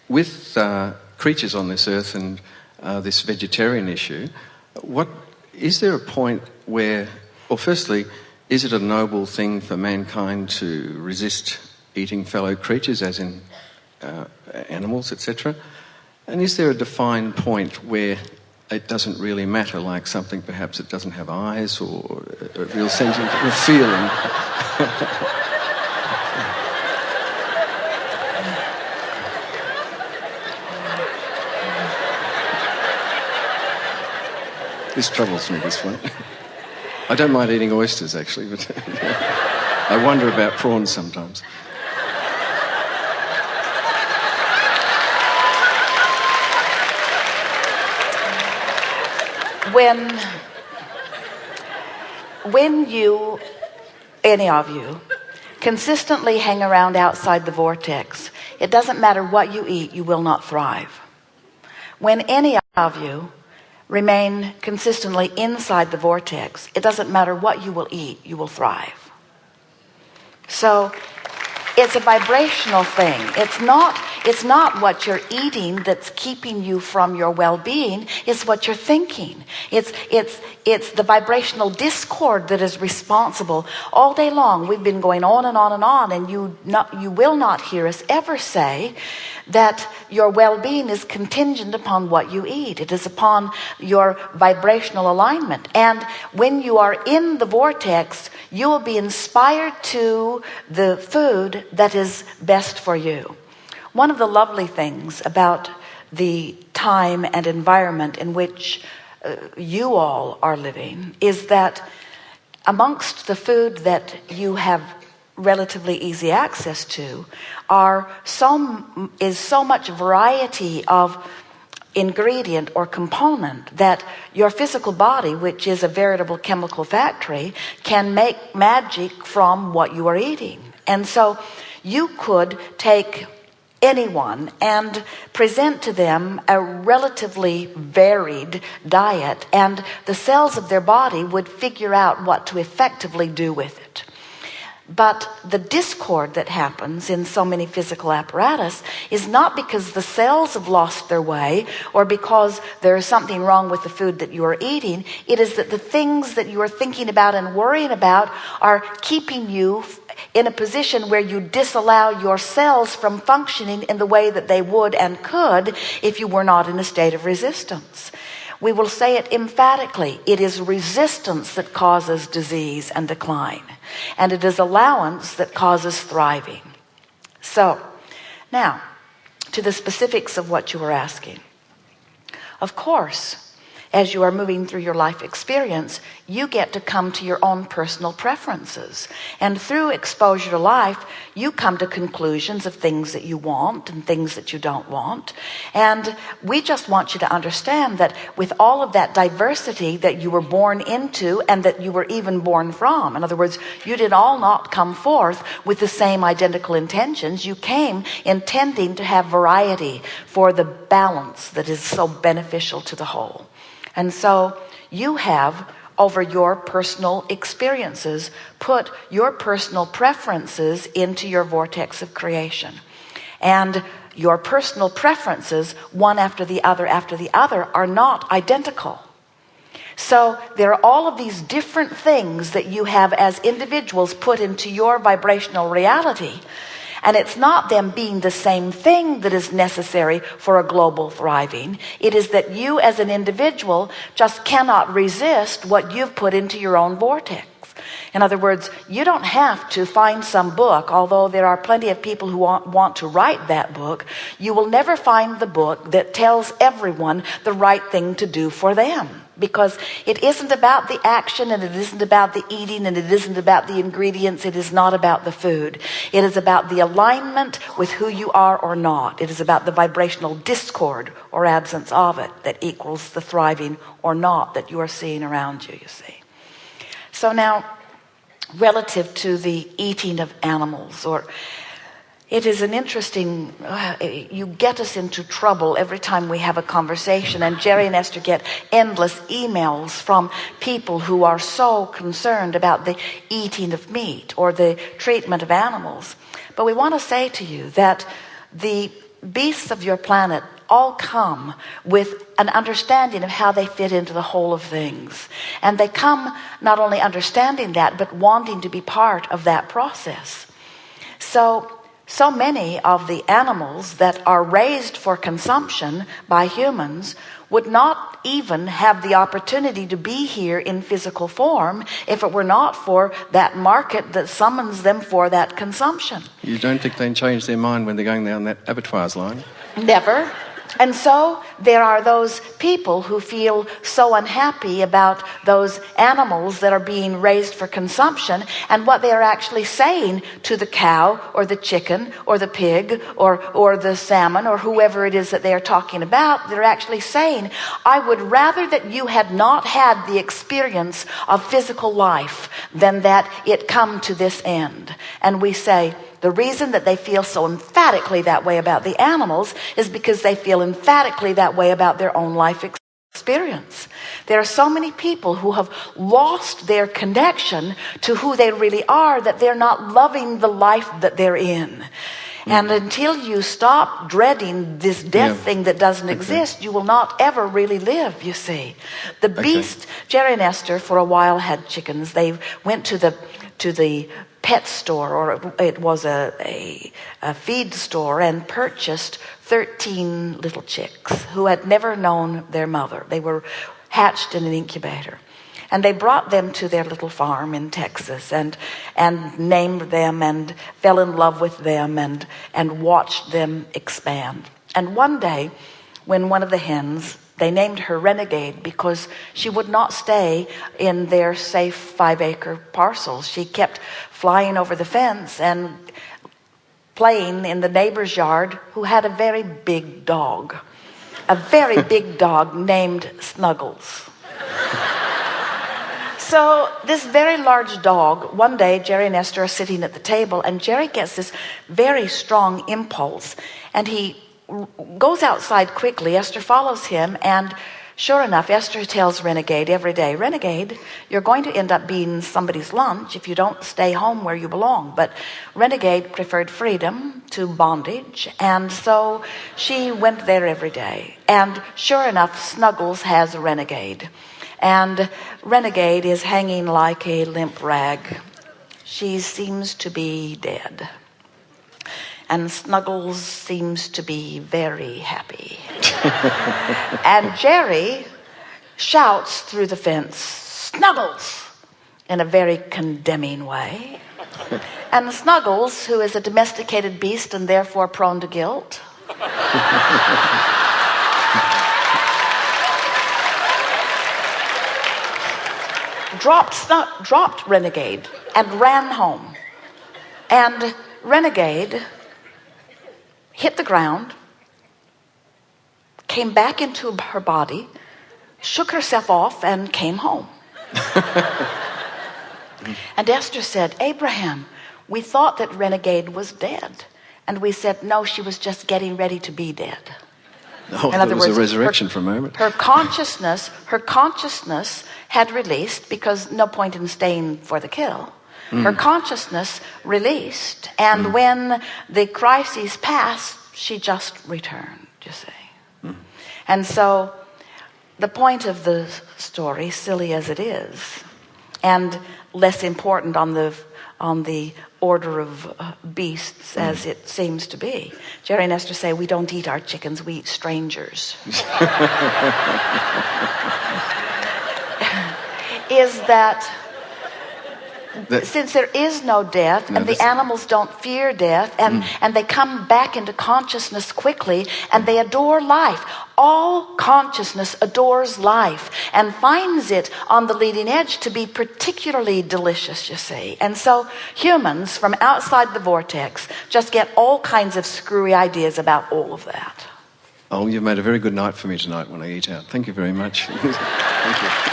with creatures on this earth and this vegetarian issue, is there a point where, or firstly, is it a noble thing for mankind to resist eating fellow creatures, as in animals, etc.? And is there a defined point where it doesn't really matter, like something perhaps that doesn't have eyes or a real sentient feeling? This troubles me, this one. I don't mind eating oysters, actually, but I wonder about prawns sometimes. When you, any of you, consistently hang around outside the vortex, it doesn't matter what you eat, you will not thrive. When any of you remain consistently inside the vortex, it doesn't matter what you will eat, you will thrive. So it's a vibrational thing. It's not what you're eating that's keeping you from your well-being. It's what you're thinking. It's the vibrational discord that is responsible. All day long we've been going on and on and on, and you will not hear us ever say that your well-being is contingent upon what you eat. It is upon your vibrational alignment. And when you are in the vortex, you will be inspired to the food that is best for you. One of the lovely things about the time and environment in which you all are living is that amongst the food that you have relatively easy access to is so much variety of ingredient or component that your physical body, which is a veritable chemical factory, can make magic from what you are eating. And so you could take anyone and present to them a relatively varied diet, and the cells of their body would figure out what to effectively do with it. But the discord that happens in so many physical apparatus is not because the cells have lost their way or because there is something wrong with the food that you are eating. It is that the things that you are thinking about and worrying about are keeping you in a position where you disallow your cells from functioning in the way that they would and could if you were not in a state of resistance. We will say it emphatically. It is resistance that causes disease and decline, and it is allowance that causes thriving. So now to the specifics of what you were asking. Of course, as you are moving through your life experience, you get to come to your own personal preferences. And through exposure to life, you come to conclusions of things that you want and things that you don't want. And we just want you to understand that with all of that diversity that you were born into and that you were even born from, in other words, you did all not come forth with the same identical intentions. You came intending to have variety for the balance that is so beneficial to the whole. And so you have, over your personal experiences, put your personal preferences into your vortex of creation. And your personal preferences, one after the other, are not identical. So there are all of these different things that you have as individuals put into your vibrational reality. And it's not them being the same thing that is necessary for a global thriving. It is that you as an individual just cannot resist what you've put into your own vortex. In other words, you don't have to find some book, although there are plenty of people who want to write that book. You will never find the book that tells everyone the right thing to do for them. Because it isn't about the action, and it isn't about the eating, and it isn't about the ingredients. It is not about the food. It is about the alignment with who you are or not. It is about the vibrational discord or absence of it that equals the thriving or not that you are seeing around you, you see. So now, relative to the eating of animals, or it is an interesting, you get us into trouble every time we have a conversation. And Jerry and Esther get endless emails from people who are so concerned about the eating of meat or the treatment of animals. But we want to say to you that the beasts of your planet all come with an understanding of how they fit into the whole of things. And they come not only understanding that, but wanting to be part of that process. So many of the animals that are raised for consumption by humans would not even have the opportunity to be here in physical form if it were not for that market that summons them for that consumption. You don't think they change their mind when they're going down that abattoirs line? Never. And so there are those people who feel so unhappy about those animals that are being raised for consumption, and what they are actually saying to the cow or the chicken or the pig or the salmon or whoever it is that they are talking about. They're actually saying, I would rather that you had not had the experience of physical life than that it come to this end. And we say, the reason that they feel so emphatically that way about the animals is because they feel emphatically that way about their own life experience. There are so many people who have lost their connection to who they really are, that they're not loving the life that they're in. And until you stop dreading this death thing that doesn't exist, you will not ever really live, you see. The beast, Jerry and Esther for a while had chickens. They went to the pet store, or it was a feed store, and purchased 13 little chicks who had never known their mother. They were hatched in an incubator. And they brought them to their little farm in Texas and named them and fell in love with them and watched them expand. And one day, when one of the hens, they named her Renegade because she would not stay in their safe 5-acre parcels. She kept flying over the fence and playing in the neighbor's yard, who had a very big dog. A very big dog named Snuggles. So this very large dog, one day Jerry and Esther are sitting at the table, and Jerry gets this very strong impulse, and he goes outside quickly. Esther follows him, and sure enough, Esther tells Renegade every day, Renegade, you're going to end up being somebody's lunch if you don't stay home where you belong. But Renegade preferred freedom to bondage, and so she went there every day. And sure enough, Snuggles has a Renegade. And Renegade is hanging like a limp rag. She seems to be dead. And Snuggles seems to be very happy. And Jerry shouts through the fence, Snuggles, in a very condemning way. And Snuggles, who is a domesticated beast and therefore prone to guilt, dropped Renegade and ran home. And Renegade hit the ground, came back into her body, shook herself off, and came home. And Esther said, Abraham, we thought that Renegade was dead. And we said, no, she was just getting ready to be dead. Oh, in other words, a resurrection for a moment. Her consciousness had released, because no point in staying for the kill. Her consciousness released, and when the crises passed, she just returned, you see. And so the point of the story, silly as it is, and less important on the order of beasts as it seems to be. Jerry and Esther say, we don't eat our chickens, we eat strangers. Is that since there is no death, and the animals don't fear death, and they come back into consciousness quickly, and they adore life. All consciousness adores life and finds it on the leading edge to be particularly delicious, you see. And so humans from outside the vortex just get all kinds of screwy ideas about all of that. Oh, you've made a very good night for me tonight when I eat out. Thank you very much. Thank you.